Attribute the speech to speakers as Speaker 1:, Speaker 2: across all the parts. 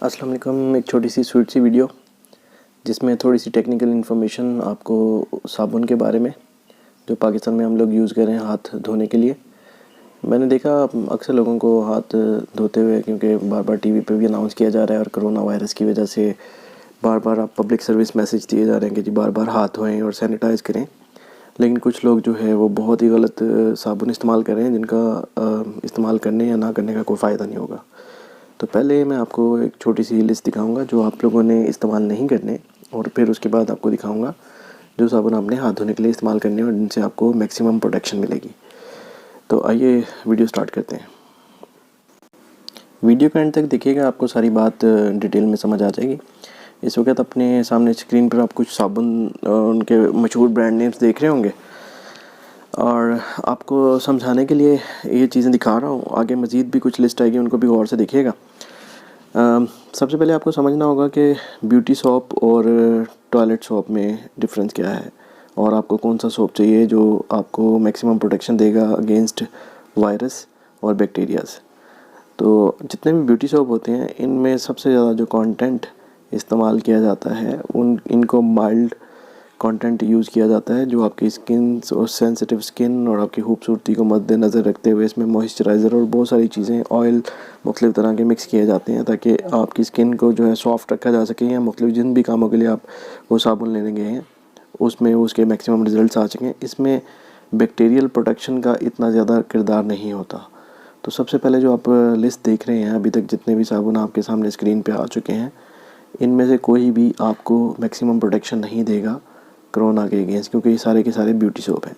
Speaker 1: अस्सलाम वालेकुम। एक छोटी सी स्वीट सी वीडियो जिसमें थोड़ी सी टेक्निकल इन्फॉर्मेशन आपको साबुन के बारे में, जो पाकिस्तान में हम लोग यूज़ कर रहे हैं हाथ धोने के लिए। मैंने देखा अक्सर लोगों को हाथ धोते हुए, क्योंकि बार बार टीवी पे भी अनाउंस किया जा रहा है और कोरोना वायरस की वजह से बार बार आप पब्लिक सर्विस मैसेज दिए जा रहे हैं कि जी बार बार हाथ धोएं और सैनिटाइज़ करें। लेकिन कुछ लोग जो है वो बहुत ही गलत साबुन इस्तेमाल कर रहे हैं, जिनका इस्तेमाल करने या ना करने का कोई फ़ायदा नहीं होगा। तो पहले मैं आपको एक छोटी सी लिस्ट दिखाऊंगा जो आप लोगों ने इस्तेमाल नहीं करने, और फिर उसके बाद आपको दिखाऊंगा जो साबुन आपने हाथ धोने के लिए इस्तेमाल करने और जिनसे आपको मैक्सिमम प्रोटेक्शन मिलेगी। तो आइए वीडियो स्टार्ट करते हैं। वीडियो के एंड तक देखिएगा, आपको सारी बात डिटेल में समझ आ जाएगी। इस वक्त अपने सामने स्क्रीन पर आप कुछ साबुन उनके मशहूर ब्रांड नेम्स देख रहे होंगे, और आपको समझाने के लिए ये चीज़ें दिखा रहा हूँ। आगे मज़ीद भी कुछ लिस्ट आएगी, उनको भी गौर से देखिएगा। सबसे पहले आपको समझना होगा कि ब्यूटी सोप और टॉयलेट सोप में डिफरेंस क्या है, और आपको कौन सा सोप चाहिए जो आपको मैक्सिमम प्रोटेक्शन देगा अगेंस्ट वायरस और बैक्टीरियाज़। तो जितने भी ब्यूटी सोप होते हैं, इनमें सबसे ज़्यादा जो कंटेंट इस्तेमाल किया जाता है इनको माइल्ड कंटेंट यूज़ किया जाता है, जो आपकी स्किन और सेंसिटिव स्किन और आपकी खूबसूरती को मद्देनज़र रखते हुए इसमें मॉइस्चराइज़र और बहुत सारी चीज़ें, ऑयल मुख्तलिफ़ तरह के मिक्स किए जाते हैं ताकि आपकी स्किन को जो है सॉफ्ट रखा जा सके, या मुख्तलिफ़ जिन भी कामों के लिए आप वो साबुन लेने गए हैं उसमें उसके मैक्सिमम रिज़ल्ट आ सकें। इसमें बैक्टीरियल प्रोटेक्शन का इतना ज़्यादा किरदार नहीं होता। तो सबसे पहले जो आप लिस्ट देख रहे हैं, अभी तक जितने भी साबुन आपके सामने स्क्रीन पे आ चुके हैं, इनमें से कोई भी आपको मैक्सिमम प्रोटेक्शन नहीं देगा कोरोना के अगेंस्ट, क्योंकि ये सारे के सारे ब्यूटी सोप हैं।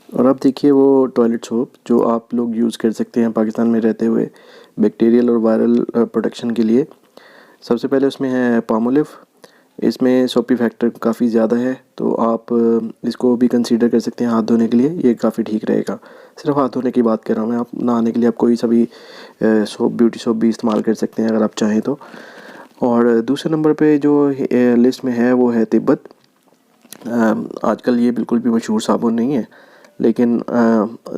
Speaker 1: और अब देखिए वो टॉयलेट सोप जो आप लोग यूज़ कर सकते हैं पाकिस्तान में रहते हुए बैक्टीरियल और वायरल प्रोटेक्शन के लिए। सबसे पहले उसमें है पामोलिव। इसमें सोपी फैक्टर काफ़ी ज़्यादा है, तो आप इसको भी कंसीडर कर सकते हैं हाथ धोने के लिए। ये काफ़ी ठीक रहेगा। सिर्फ हाथ धोने की बात कर रहा हूँ मैं, आप नहाने के लिए आप कोई सा भी सोप, ब्यूटी सोप भी इस्तेमाल कर सकते हैं अगर आप चाहें तो। और दूसरे नंबर पे जो लिस्ट में है वो है तिब्बत। आजकल ये बिल्कुल भी मशहूर साबुन नहीं है, लेकिन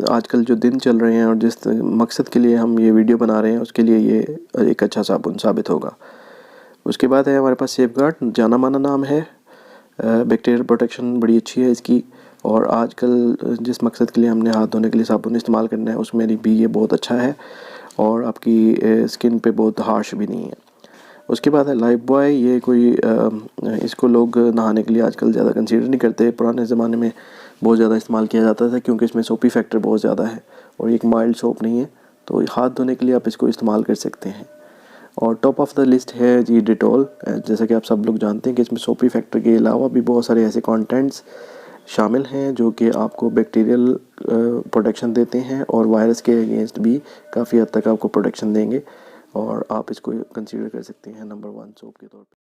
Speaker 1: आजकल जो दिन चल रहे हैं और जिस मकसद के लिए हम ये वीडियो बना रहे हैं उसके लिए ये एक अच्छा साबुन साबित होगा। उसके बाद है हमारे पास सेफगार्ड, जाना माना नाम है। बैक्टीरियल प्रोटेक्शन बड़ी अच्छी है इसकी, और आजकल जिस मकसद के लिए हमने हाथ धोने के लिए साबुन इस्तेमाल करना है उसमें भी ये बहुत अच्छा है, और आपकी स्किन पे बहुत हार्श भी नहीं है। उसके बाद है लाइफ बॉय। ये कोई इसको लोग नहाने के लिए आजकल ज़्यादा कंसीडर नहीं करते। पुराने ज़माने में बहुत ज़्यादा इस्तेमाल किया जाता था, क्योंकि इसमें सोपी फैक्टर बहुत ज़्यादा है और एक माइल्ड सोप नहीं है, तो हाथ धोने के लिए आप इसको इस्तेमाल कर सकते हैं। और टॉप ऑफ द लिस्ट है जी डिटॉल। जैसा कि आप सब लोग जानते हैं कि इसमें सोपी फैक्टर के अलावा भी बहुत सारे ऐसे कंटेंट्स शामिल हैं जो कि आपको बैक्टीरियल प्रोटेक्शन देते हैं और वायरस के अगेंस्ट भी काफ़ी हद तक आपको प्रोटेक्शन देंगे, और आप इसको कंसीडर कर सकते हैं नंबर 1 सोप के तौर पे।